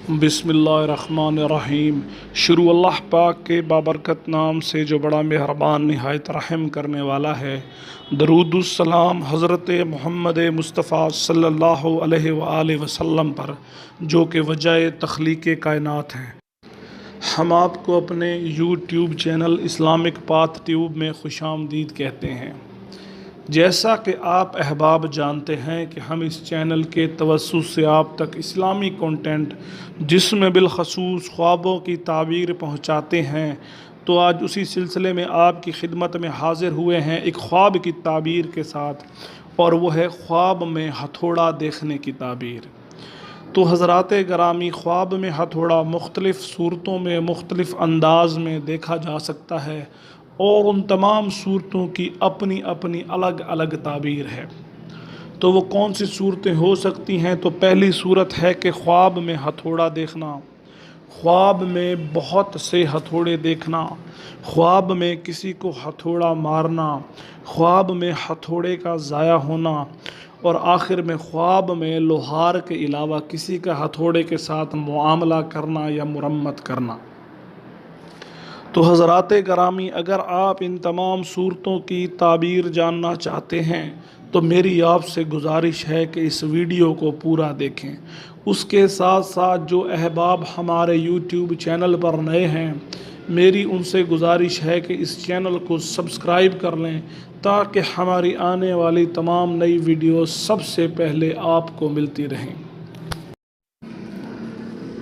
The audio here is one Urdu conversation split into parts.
بسم اللہ الرحمن الرحیم۔ شروع اللہ پاک کے بابرکت نام سے جو بڑا مہربان نہایت رحم کرنے والا ہے۔ درود السلام حضرت محمد مصطفیٰ صلی اللہ علیہ وآلہ وسلم پر، جو کہ وجہ تخلیق کائنات ہیں۔ ہم آپ کو اپنے YouTube channel Islamic path tube میں خوش آمدید کہتے ہیں۔ جیسا کہ آپ احباب جانتے ہیں کہ ہم اس چینل کے توسط سے آپ تک اسلامی کنٹینٹ، جس میں بالخصوص خوابوں کی تعبیر پہنچاتے ہیں، تو آج اسی سلسلے میں آپ کی خدمت میں حاضر ہوئے ہیں ایک خواب کی تعبیر کے ساتھ، اور وہ ہے خواب میں ہتھوڑا دیکھنے کی تعبیر۔ تو حضرات گرامی، خواب میں ہتھوڑا مختلف صورتوں میں مختلف انداز میں دیکھا جا سکتا ہے، اور ان تمام صورتوں کی اپنی اپنی الگ الگ تعبیر ہے۔ تو وہ کون سی صورتیں ہو سکتی ہیں؟ تو پہلی صورت ہے کہ خواب میں ہتھوڑا دیکھنا، خواب میں بہت سے ہتھوڑے دیکھنا، خواب میں کسی کو ہتھوڑا مارنا، خواب میں ہتھوڑے کا ضائع ہونا، اور آخر میں خواب میں لوہار کے علاوہ کسی کا ہتھوڑے کے ساتھ معاملہ کرنا یا مرمت کرنا۔ تو حضرات گرامی، اگر آپ ان تمام صورتوں کی تعبیر جاننا چاہتے ہیں تو میری آپ سے گزارش ہے کہ اس ویڈیو کو پورا دیکھیں۔ اس کے ساتھ ساتھ جو احباب ہمارے یوٹیوب چینل پر نئے ہیں، میری ان سے گزارش ہے کہ اس چینل کو سبسکرائب کر لیں، تاکہ ہماری آنے والی تمام نئی ویڈیوز سب سے پہلے آپ کو ملتی رہیں۔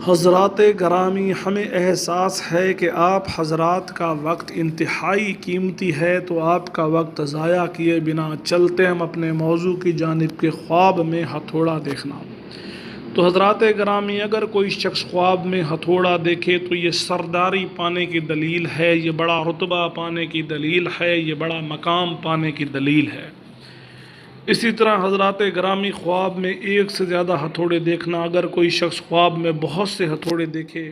حضرات گرامی، ہمیں احساس ہے کہ آپ حضرات کا وقت انتہائی قیمتی ہے، تو آپ کا وقت ضائع کیے بنا چلتے ہم اپنے موضوع کی جانب کے خواب میں ہتھوڑا دیکھنا۔ تو حضرات گرامی، اگر کوئی شخص خواب میں ہتھوڑا دیکھے تو یہ سرداری پانے کی دلیل ہے، یہ بڑا رتبہ پانے کی دلیل ہے، یہ بڑا مقام پانے کی دلیل ہے۔ اسی طرح حضرات گرامی، خواب میں ایک سے زیادہ ہتھوڑے دیکھنا، اگر کوئی شخص خواب میں بہت سے ہتھوڑے دیکھے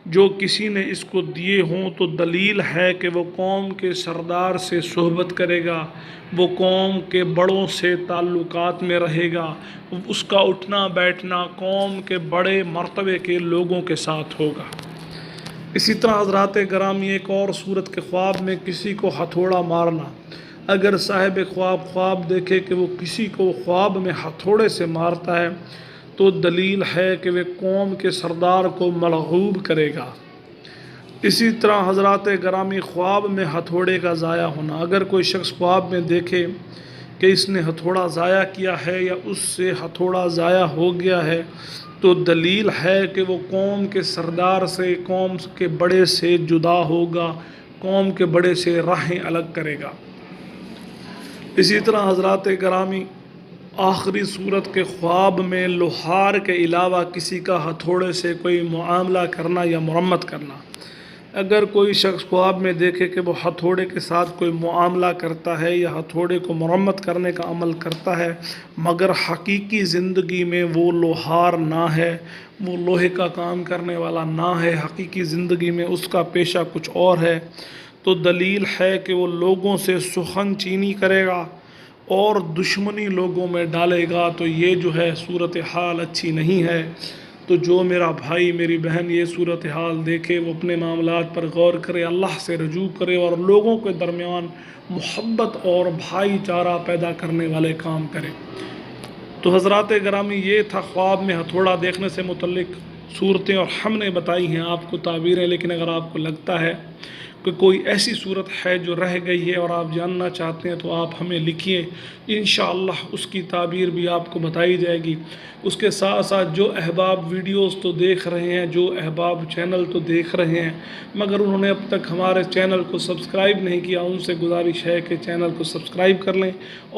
جو کسی نے اس کو دیے ہوں، تو دلیل ہے کہ وہ قوم کے سردار سے صحبت کرے گا، وہ قوم کے بڑوں سے تعلقات میں رہے گا، اس کا اٹھنا بیٹھنا قوم کے بڑے مرتبے کے لوگوں کے ساتھ ہوگا۔ اسی طرح حضرات گرامی، ایک اور صورت کے خواب میں کسی کو ہتھوڑا مارنا، اگر صاحب خواب دیکھے کہ وہ کسی کو خواب میں ہتھوڑے سے مارتا ہے، تو دلیل ہے کہ وہ قوم کے سردار کو ملعوب کرے گا۔ اسی طرح حضرات گرامی، خواب میں ہتھوڑے کا ضائع ہونا، اگر کوئی شخص خواب میں دیکھے کہ اس نے ہتھوڑا ضائع کیا ہے یا اس سے ہتھوڑا ضائع ہو گیا ہے، تو دلیل ہے کہ وہ قوم کے سردار سے، قوم کے بڑے سے جدا ہوگا، قوم کے بڑے سے راہیں الگ کرے گا۔ اسی طرح حضرات گرامی، آخری صورت کے خواب میں لوہار کے علاوہ کسی کا ہتھوڑے سے کوئی معاملہ کرنا یا مرمت کرنا، اگر کوئی شخص خواب میں دیکھے کہ وہ ہتھوڑے کے ساتھ کوئی معاملہ کرتا ہے یا ہتھوڑے کو مرمت کرنے کا عمل کرتا ہے، مگر حقیقی زندگی میں وہ لوہار نہ ہے، وہ لوہے کا کام کرنے والا نہ ہے، حقیقی زندگی میں اس کا پیشہ کچھ اور ہے، تو دلیل ہے کہ وہ لوگوں سے سخن چینی کرے گا اور دشمنی لوگوں میں ڈالے گا۔ تو یہ جو ہے صورتحال اچھی نہیں ہے۔ تو جو میرا بھائی میری بہن یہ صورتحال دیکھے، وہ اپنے معاملات پر غور کرے، اللہ سے رجوع کرے، اور لوگوں کے درمیان محبت اور بھائی چارہ پیدا کرنے والے کام کرے۔ تو حضرات گرامی، یہ تھا خواب میں ہتھوڑا دیکھنے سے متعلق صورتیں، اور ہم نے بتائی ہیں آپ کو تعبیریں، لیکن اگر آپ کو لگتا ہے کہ کوئی ایسی صورت ہے جو رہ گئی ہے اور آپ جاننا چاہتے ہیں، تو آپ ہمیں لکھیے، انشاءاللہ اس کی تعبیر بھی آپ کو بتائی جائے گی۔ اس کے ساتھ ساتھ جو احباب ویڈیوز تو دیکھ رہے ہیں، جو احباب چینل تو دیکھ رہے ہیں، مگر انہوں نے اب تک ہمارے چینل کو سبسکرائب نہیں کیا، ان سے گزارش ہے کہ چینل کو سبسکرائب کر لیں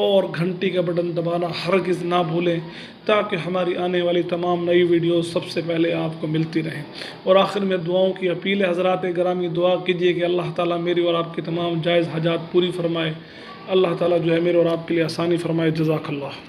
اور گھنٹی کا بٹن دبانا ہرگز نہ بھولیں، تاکہ ہماری آنے والی تمام نئی ویڈیوز سب سے پہلے آپ کو ملتی رہیں۔ اور آخر میں دعاؤں کی اپیل ہے، حضرات گرامی، دعا کیجئے کہ اللہ تعالیٰ میری اور آپ کی تمام جائز حاجات پوری فرمائے، اللہ تعالیٰ جو ہے میرے اور آپ کے لیے آسانی فرمائے۔ جزاک اللہ۔